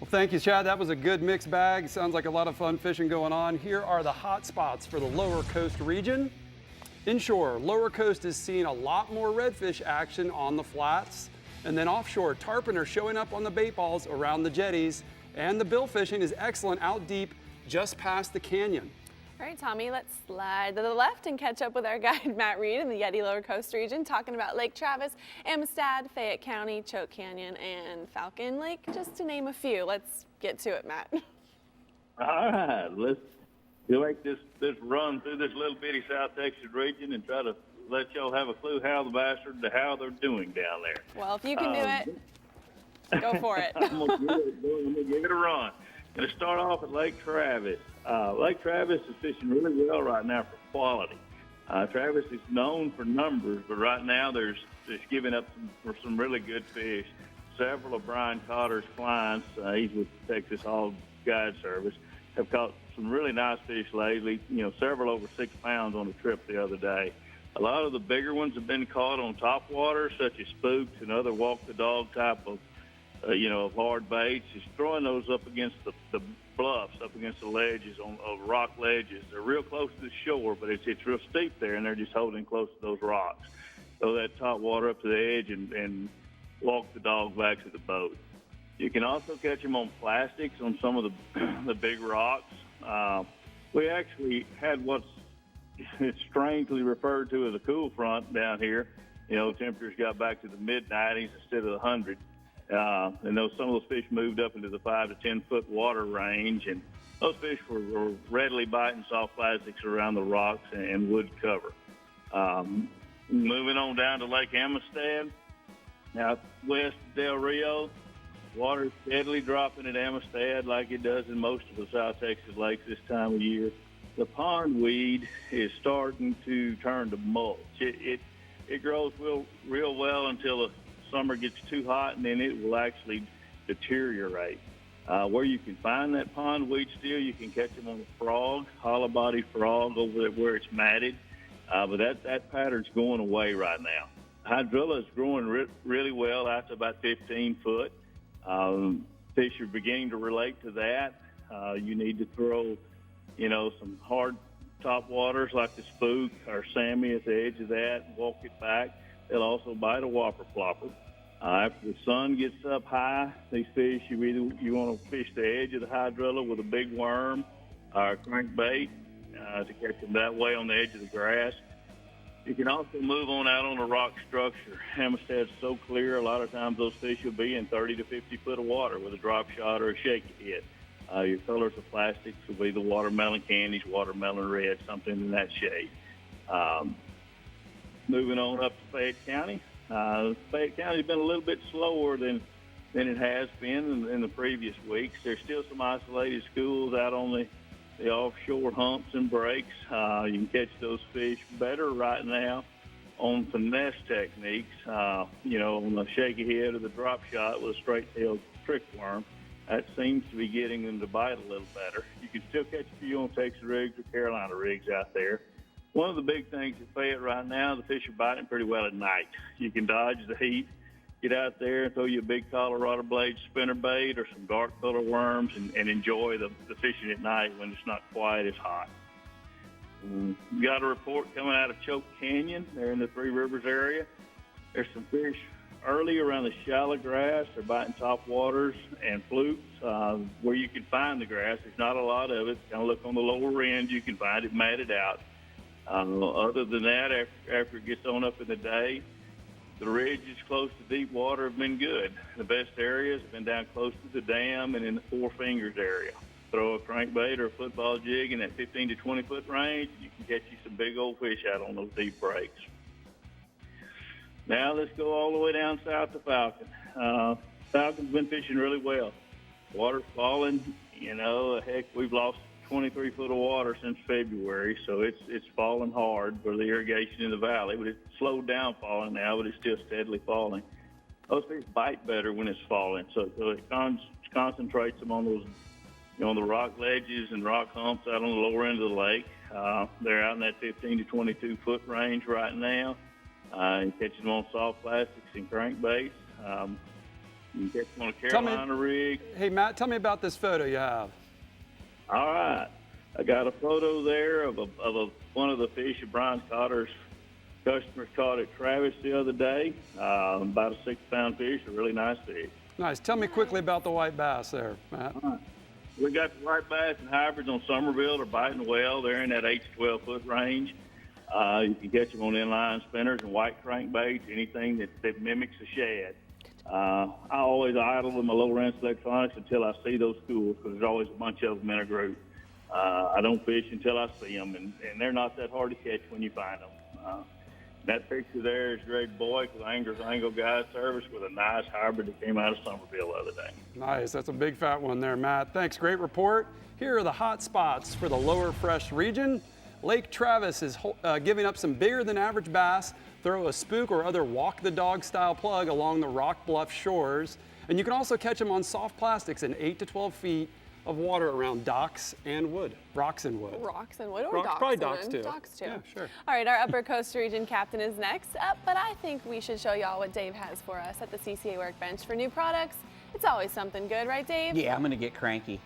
Well, thank you, Chad. That was a good mixed bag. Sounds like a lot of fun fishing going on. Here are the hot spots for the Lower Coast region. Inshore, Lower Coast is seeing a lot more redfish action on the flats. And then offshore, tarpon are showing up on the bait balls around the jetties. And the bill fishing is excellent out deep just past the canyon. All right, Tommy, let's slide to the left and catch up with our guide, Matt Reed, in the Yeti Lower Coast region, talking about Lake Travis, Amistad, Fayette County, Choke Canyon, and Falcon Lake, just to name a few. Let's get to it, Matt. All right, let's make this run through this little bitty South Texas region and try to let y'all have a clue how they're doing down there. Well, if you can do it, go for it. I'm gonna give it a run. Going to start off at Lake Travis. Lake Travis is fishing really well right now for quality. Travis is known for numbers, but right now there's giving up for some really good fish. Several of Brian Cotter's clients, he's with Texas Hog Guide Service, have caught some really nice fish lately, several over 6 pounds on a trip the other day. A lot of the bigger ones have been caught on top water, such as spooks and other walk-the-dog type of hard baits. He's throwing those up against the bluffs, up against the ledges, of rock ledges. They're real close to the shore, but it's real steep there, and they're just holding close to those rocks. Throw that top water up to the edge and walk the dog back to the boat. You can also catch them on plastics on some of the big rocks. We actually had what's strangely referred to as a cool front down here. Temperatures got back to the mid-90s instead of the 100s. And some of those fish moved up into the 5 to 10 foot water range, and those fish were readily biting soft plastics around the rocks and wood cover. Moving on down to Lake Amistad, now west Del Rio, water's steadily dropping at Amistad like it does in most of the South Texas lakes this time of year. The pondweed is starting to turn to mulch. It grows real well until the summer gets too hot, and then it will actually deteriorate. Where you can find that pondweed still, you can catch them on a frog, hollow body frog over there where it's matted. But that pattern's going away right now. Hydrilla is growing really well out to about 15 foot. Fish are beginning to relate to that. You need to throw, some hard top waters like the spook or Sammy at the edge of that and walk it back. They'll also bite a whopper flopper. After the sun gets up high, these fish, you want to fish the edge of the hydrilla with a big worm or a crankbait to catch them that way on the edge of the grass. You can also move on out on a rock structure. Hammerstead's so clear, a lot of times those fish will be in 30 to 50 foot of water with a drop shot or a shaky hit. Your colors of plastics will be the watermelon candies, watermelon red, something in that shade. Moving on up to Fayette County. Fayette County's been a little bit slower than it has been in the previous weeks. There's still some isolated schools out on the offshore humps and breaks. You can catch those fish better right now on finesse techniques, on the shaky head or the drop shot with a straight-tailed trick worm. That seems to be getting them to bite a little better. You can still catch a few on Texas rigs or Carolina rigs out there. One of the big things at Fayette right now, the fish are biting pretty well at night. You can dodge the heat, get out there and throw you a big Colorado blade spinnerbait or some dark color worms and enjoy the fishing at night when it's not quite as hot. We got a report coming out of Choke Canyon. They're in the Three Rivers area. There's some fish early around the shallow grass. They're biting top waters and flukes where you can find the grass. There's not a lot of it. Kind of look on the lower end. You can find it matted out. Other than that, after it gets on up in the day, the ridges close to deep water have been good. The best areas have been down close to the dam and in the Four Fingers area. Throw a crankbait or a football jig in that 15 to 20 foot range, you can catch you some big old fish out on those deep breaks. Now let's go all the way down south to Falcon. Falcon's been fishing really well. Water's falling, heck, we've lost 23 foot of water since February, so it's falling hard for the irrigation in the valley, but it's slowed down falling now, but it's still steadily falling. Those fish bite better when it's falling, so it concentrates them on those, on the rock ledges and rock humps out on the lower end of the lake. They're out in that 15 to 22 foot range right now. You catch them on soft plastics and crankbaits. You can catch them on a Carolina rig. Hey, Matt, tell me about this photo you have. All right. I got a photo there of one of the fish that Brian Cotter's customers caught at Travis the other day. About a 6-pound fish, a really nice fish. Nice. Tell me quickly about the white bass there, Matt. All right. We got the white bass and hybrids on Somerville. They're biting well. They're in that 8 to 12 foot range. You can catch them on inline spinners and white crankbaits, anything that mimics a shad. I always idle with my low-range electronics until I see those schools because there's always a bunch of them in a group. I don't fish until I see them, and they're not that hard to catch when you find them. That picture there is Greg Boyd with Anglers Angle Guide Service with a nice hybrid that came out of Somerville the other day. Nice. That's a big fat one there, Matt. Thanks. Great report. Here are the hot spots for the lower fresh region. Lake Travis is giving up some bigger than average bass. Throw a spook or other walk the dog style plug along the Rock Bluff shores. And you can also catch them on soft plastics in 8 to 12 feet of water around docks and wood. Rocks and wood. Rocks and wood or Rocks, docks? probably docks too. Docks too. Yeah, sure. All right, our Upper Coast Region captain is next up, but I think we should show y'all what Dave has for us at the CCA workbench for new products. It's always something good, right, Dave? Yeah, I'm going to get cranky.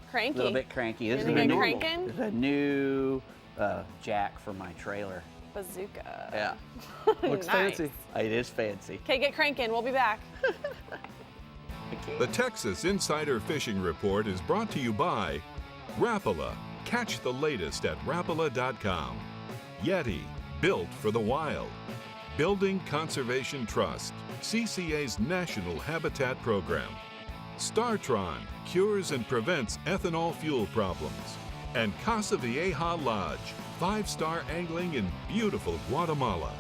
Cranky? A little bit cranky. This is a new jack for my trailer. Bazooka. Yeah. Looks nice. fancy. It is fancy. Okay, get cranking. We'll be back. The Texas Insider Fishing Report is brought to you by Rapala. Catch the latest at Rapala.com. Yeti, built for the wild. Building Conservation Trust, CCA's National Habitat Program. StarTron, cures and prevents ethanol fuel problems. And Casa Vieja Lodge, 5-star angling in beautiful Guatemala.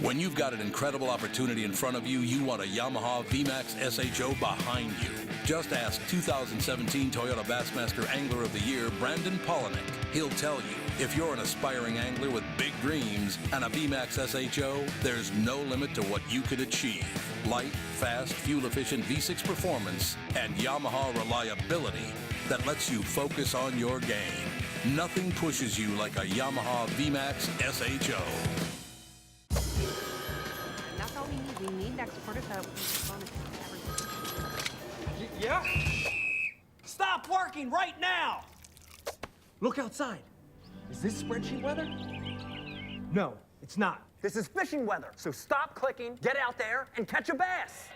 When you've got an incredible opportunity in front of you, you want a Yamaha VMAX SHO behind you. Just ask 2017 Toyota Bassmaster Angler of the Year, Brandon Polinick. He'll tell you, if you're an aspiring angler with big dreams and a VMAX SHO, there's no limit to what you could achieve. Light, fast, fuel-efficient V6 performance and Yamaha reliability that lets you focus on your game. Nothing pushes you like a Yamaha VMAX SHO. That's all we need. We need next quarter cup. Yeah? Stop working right now! Look outside. Is this spreadsheet weather? No, it's not. This is fishing weather, so stop clicking, get out there, and catch a bass.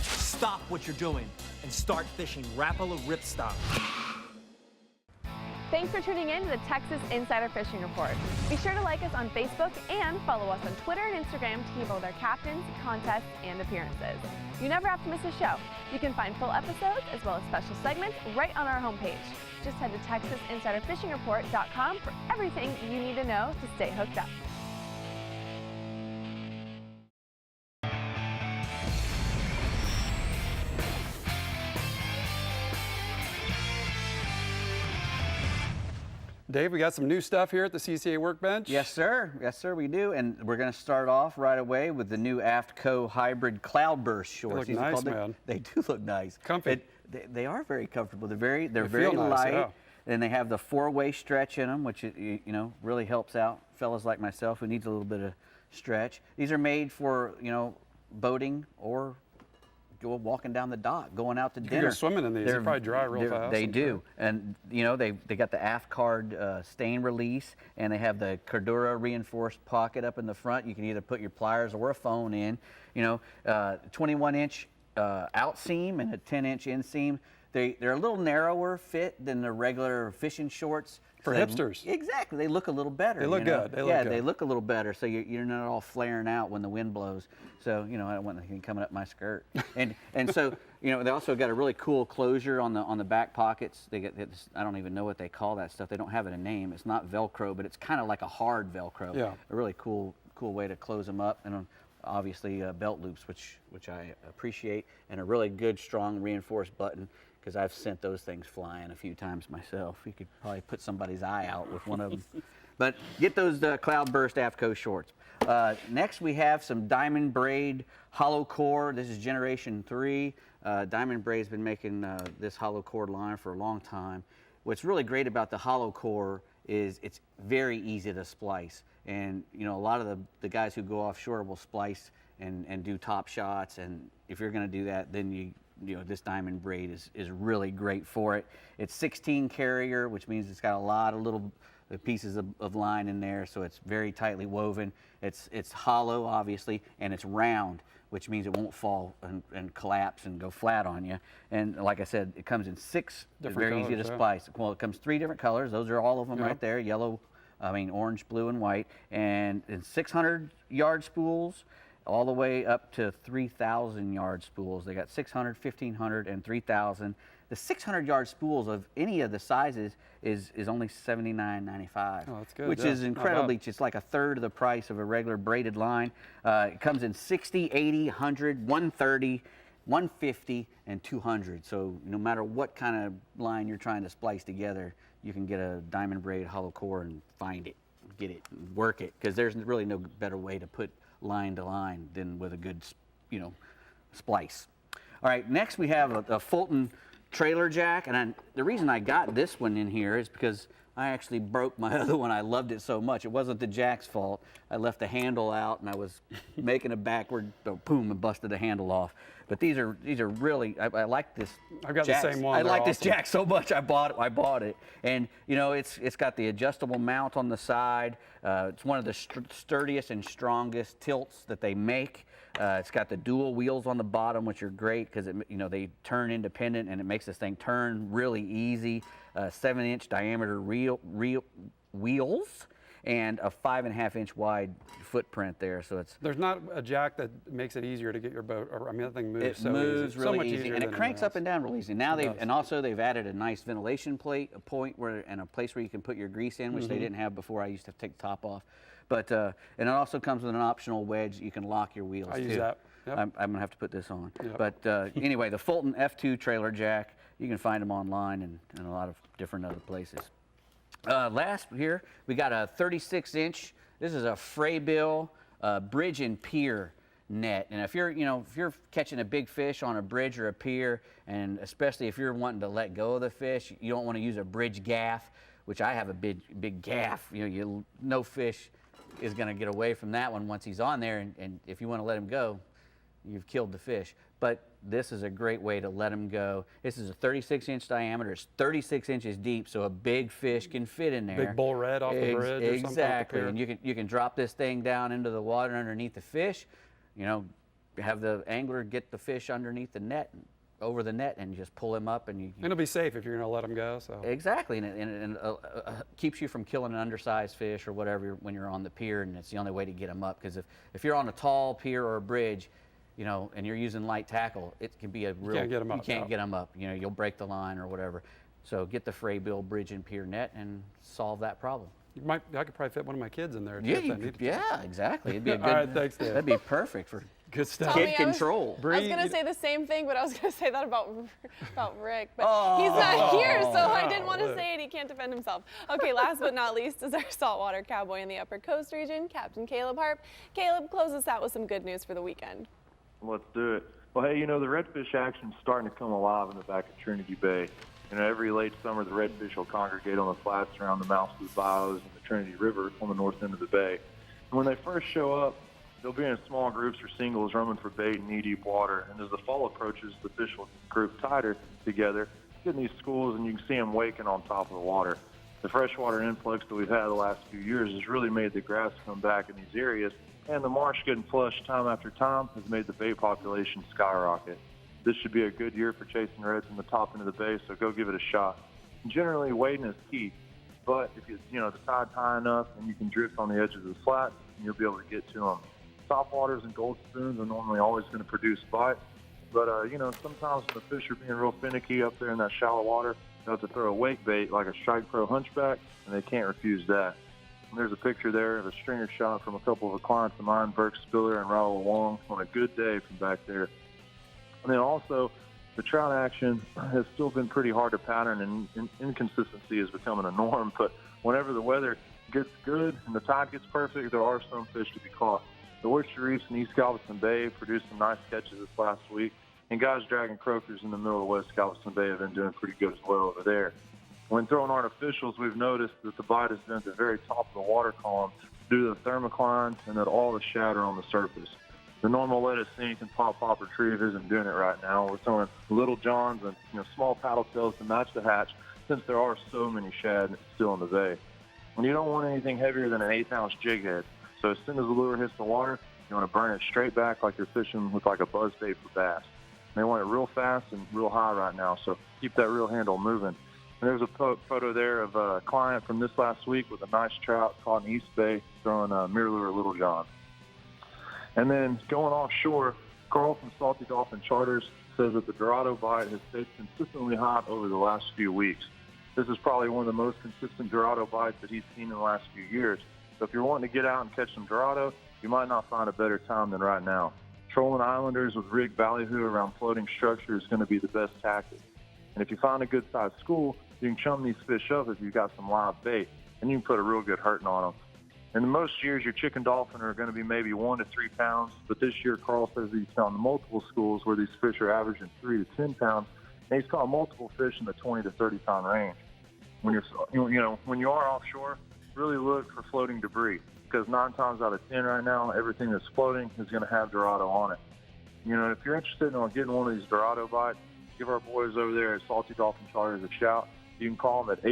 Stop what you're doing and start fishing Rapala Ripstop. Thanks for tuning in to the Texas Insider Fishing Report. Be sure to like us on Facebook and follow us on Twitter and Instagram to keep all with our captains, contests, and appearances. You never have to miss a show. You can find full episodes as well as special segments right on our homepage. Just head to TexasInsiderFishingReport.com for everything you need to know to stay hooked up. Dave, we got some new stuff here at the CCA workbench. Yes, sir. Yes, sir, we do. And we're going to start off right away with the new AFTCO hybrid cloudburst shorts. They look nice, man. They do look nice. Comfy. They are very comfortable. They're very They light. feel nice, yeah. And they have the 4-way stretch in them, which really helps out fellas like myself who needs a little bit of stretch. These are made for boating or walking down the dock, going out to dinner. You can go swimming in these. They probably dry real fast. They do. And, they got the aft card stain release, and they have the Cordura reinforced pocket up in the front. You can either put your pliers or a phone in. 21-inch out seam and a 10-inch inseam. They're a little narrower fit than the regular fishing shorts. For hipsters. Exactly. They look a little better. They look good. They look good. They look a little better, so you're not all flaring out when the wind blows. So, I don't want anything coming up my skirt. And so, they also got a really cool closure on the back pockets. They get this, I don't even know what they call that stuff. They don't have it a name. It's not Velcro, but it's kind of like a hard Velcro. Yeah. A really cool way to close them up. And obviously belt loops, which I appreciate, and a really good, strong reinforced button, because I've sent those things flying a few times myself. You could probably put somebody's eye out with one of them. But get those Cloudburst AFTCO shorts. Next, we have some Diamond Braid hollow core. This is Generation 3. Diamond Braid's been making this hollow core line for a long time. What's really great about the hollow core is it's very easy to splice. And, a lot of the guys who go offshore will splice and do top shots. And if you're going to do that, then this Diamond Braid is really great for it. It's 16 carrier, which means it's got a lot of little pieces of line in there, so it's very tightly woven. It's hollow, obviously, and it's round, which means it won't fall and collapse and go flat on you. And like I said, it comes in 6 different very colors, easy to splice. Well, it comes 3 different colors. Those are all of them right there: yellow, orange, blue, and white. And 600 yard spools, all the way up to 3,000 yard spools. They got 600, 1,500, and 3,000. The 600 yard spools of any of the sizes is only $79.95. Oh, that's good. Which is incredibly, it's like a third of the price of a regular braided line. It comes in 60, 80, 100, 130, 150, and 200. So no matter what kind of line you're trying to splice together, you can get a Diamond Braid hollow core and find it, get it, work it, because there's really no better way to put line to line than with a good, splice. All right, next we have a Fulton trailer jack, and the reason I got this one in here is because I actually broke my other one. I loved it so much. It wasn't the jack's fault. I left the handle out, and I was making a backward, boom, and busted the handle off. But these are really, I like this. I've got jack. the same one. I like They're this jack so much. I bought it, and it's got the adjustable mount on the side. It's one of the sturdiest and strongest tilts that they make. It's got the dual wheels on the bottom, which are great because they turn independent, and it makes this thing turn really easy. 7-inch diameter wheels, and a 5.5-inch wide footprint there. So there's not a jack that makes it easier to get your boat. That thing moves. It so moves easy. really so much easy, and it cranks up and down really easy. Now they've added a nice ventilation plate, a point and a place where you can put your grease in, which they didn't have before. I used to take the top off. But and it also comes with an optional wedge that you can lock your wheels I too. use that. Yep. I'm gonna have to put this on. Yep. But anyway, the Fulton F2 trailer jack, you can find them online and a lot of different other places. Last here, we got a 36-inch. This is a Fraybill bridge and pier net. And if you're catching a big fish on a bridge or a pier, and especially if you're wanting to let go of the fish, you don't want to use a bridge gaff, which I have a big gaff. No fish is going to get away from that one once he's on there, and if you want to let him go, you've killed the fish. But this is a great way to let them go. This is a 36-inch diameter. It's 36 inches deep, so a big fish can fit in there. Big bull red off the bridge or something. Exactly, and you can drop this thing down into the water underneath the fish. You know, have the angler get the fish underneath the net, over the net, and just pull him up, and and it'll be safe if you're going to let them go. So exactly, and it keeps you from killing an undersized fish or whatever when you're on the pier, and it's the only way to get them up. Because if you're on a tall pier or a bridge, you know, and you're using light tackle, it can be a real. You can't get them up. You can't get them up. You know, you'll break the line or whatever. So get the fray bill bridge and pier net and solve that problem. I could probably fit one of my kids in there. Yeah, yeah, exactly. It'd be a good. All right, thanks, Dave. That'd be perfect for good stuff. Tommy, kid control. I was going to say the same thing, but I was going to say that about Rick. But he's not here, so I didn't want to say it. He can't defend himself. Okay, last but not least is our saltwater cowboy in the Upper Coast region, Captain Caleb Harp. Caleb, close us out with some good news for the weekend. Let's do it. Well, hey, you know, the redfish action's starting to come alive in the back of Trinity Bay. You know, every late summer, the redfish will congregate on the flats around the mouths of the bayous and the Trinity River on the north end of the bay. And when they first show up, they'll be in small groups or singles roaming for bait in knee-deep water. And as the fall approaches, the fish will group tighter together, get in these schools, and you can see them waking on top of the water. The freshwater influx that we've had the last few years has really made the grass come back in these areas, and the marsh getting flushed time after time has made the bait population skyrocket. This should be a good year for chasing reds in the top end of the bay, so go give it a shot. Generally, wading is key, but if the tide's high enough and you can drift on the edges of the flats, you'll be able to get to them. Topwaters and gold spoons are normally always going to produce bites, but sometimes when the fish are being real finicky up there in that shallow water, they'll have to throw a wake bait like a Strike Pro hunchback, and they can't refuse that. And there's a picture there of a stringer shot from a couple of clients of mine, Burke Spiller and Raul Wong, on a good day from back there. And then also, the trout action has still been pretty hard to pattern, and inconsistency is becoming a norm. But whenever the weather gets good and the tide gets perfect, there are some fish to be caught. The oyster reefs in East Galveston Bay produced some nice catches this last week, and guys dragging croakers in the middle of West Galveston Bay have been doing pretty good as well over there. When throwing artificials, we've noticed that the bite has been at the very top of the water column due to the thermoclines and that all the shad are on the surface. The normal let it sink and pop retrieve isn't doing it right now. We're throwing little johns and small paddle tails to match the hatch, since there are so many shad still in the bay. And you don't want anything heavier than an 1/8-ounce jig head. So as soon as the lure hits the water, you want to burn it straight back like you're fishing with like a buzz bait for bass. And they want it real fast and real high right now, so keep that reel handle moving. And there's a photo there of a client from this last week with a nice trout caught in East Bay throwing a mirror lure Little John. And then going offshore, Carl from Salty Dolphin Charters says that the Dorado bite has stayed consistently hot over the last few weeks. This is probably one of the most consistent Dorado bites that he's seen in the last few years. So if you're wanting to get out and catch some Dorado, you might not find a better time than right now. Trolling islanders with rigged ballyhoo around floating structure is going to be the best tactic. And if you find a good-sized school, you can chum these fish up if you've got some live bait, and you can put a real good hurting on them. And in most years, your chicken dolphin are going to be maybe 1 to 3 pounds, but this year, Carl says he's found multiple schools where these fish are averaging 3 to 10 pounds, and he's caught multiple fish in the 20 to 30 pound range. When you are offshore, really look for floating debris, because 9 times out of 10 right now, everything that's floating is going to have Dorado on it. If you're interested in getting one of these Dorado bites, give our boys over there at Salty Dolphin Charters a shout. You can call them at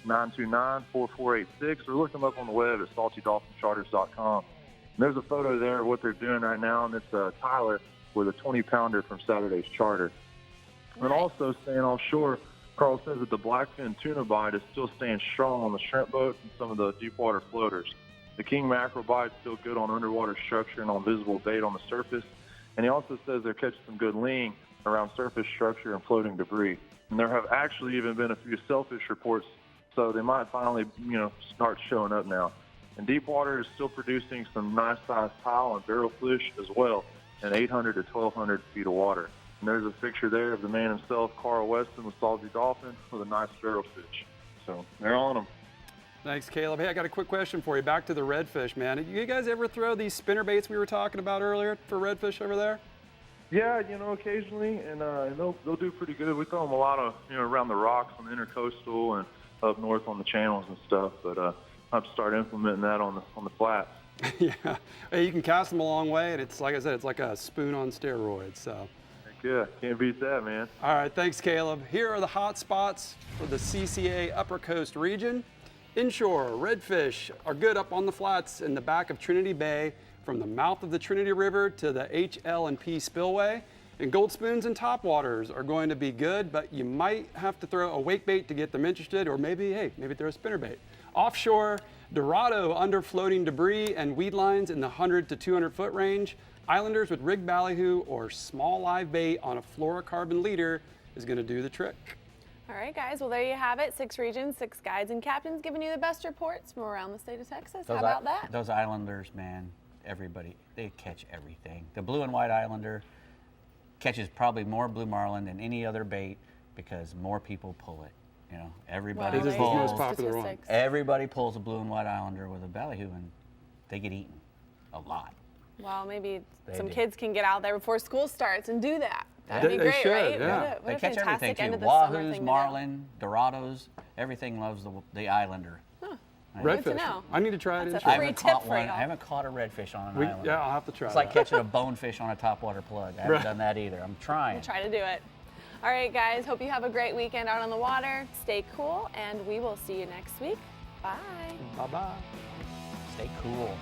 817-929-4486 or look them up on the web at saltydolphincharters.com. And there's a photo there of what they're doing right now, and it's Tyler with a 20-pounder from Saturday's charter. And also staying offshore, Carl says that the blackfin tuna bite is still staying strong on the shrimp boats and some of the deep water floaters. The king mackerel bite is still good on underwater structure and on visible bait on the surface. And he also says they're catching some good lean around surface structure and floating debris. And there have actually even been a few sailfish reports, so they might finally, start showing up now. And deep water is still producing some nice-sized tile and barrel fish as well in 800 to 1,200 feet of water. And there's a picture there of the man himself, Carl Weston, with Salty Dolphin with a nice barrel fish. So they're on them. Thanks, Caleb. Hey, I got a quick question for you. Back to the redfish, man. You guys ever throw these spinner baits we were talking about earlier for redfish over there? Yeah, occasionally, and they'll do pretty good. We throw them a lot of, around the rocks on the intercoastal and up north on the channels and stuff. But I have to start implementing that on the flats. Yeah, hey, you can cast them a long way, and it's like I said, it's like a spoon on steroids. So Yeah, can't beat that, man. All right, thanks, Caleb. Here are the hot spots for the CCA Upper Coast region. Inshore redfish are good up on the flats in the back of Trinity Bay from the mouth of the Trinity River to the HL&P spillway. And gold spoons and topwaters are going to be good, but you might have to throw a wake bait to get them interested, or maybe throw a spinner bait. Offshore, Dorado under floating debris and weed lines in the 100 to 200 foot range. Islanders with rig ballyhoo or small live bait on a fluorocarbon leader is going to do the trick. All right, guys. Well, there you have it. 6 regions, 6 guides and captains giving you the best reports from around the state of Texas. How about that? Those Islanders, man, everybody, they catch everything. The blue and white Islander catches probably more blue marlin than any other bait because more people pull it. You know, everybody pulls. pulls. The most popular one. Everybody pulls a blue and white Islander with a ballyhoo, and they get eaten a lot. Well, maybe some do. kids can get out there before school starts and do that. That'd be They great, should, right? yeah. What They a catch fantastic everything end too. of the summer Wahoos, thing to marlin, Dorados, everything loves the Islander. Redfish. Good to know. I need to try it. That's in a shore. free tip for I y'all. haven't caught a redfish on an island. Yeah, I'll have to try It's that. like catching a bonefish on a topwater plug. I haven't done that either. I'm trying. We'll try to do it. All right, guys. Hope you have a great weekend out on the water. Stay cool, and we will see you next week. Bye. Bye-bye. Stay cool.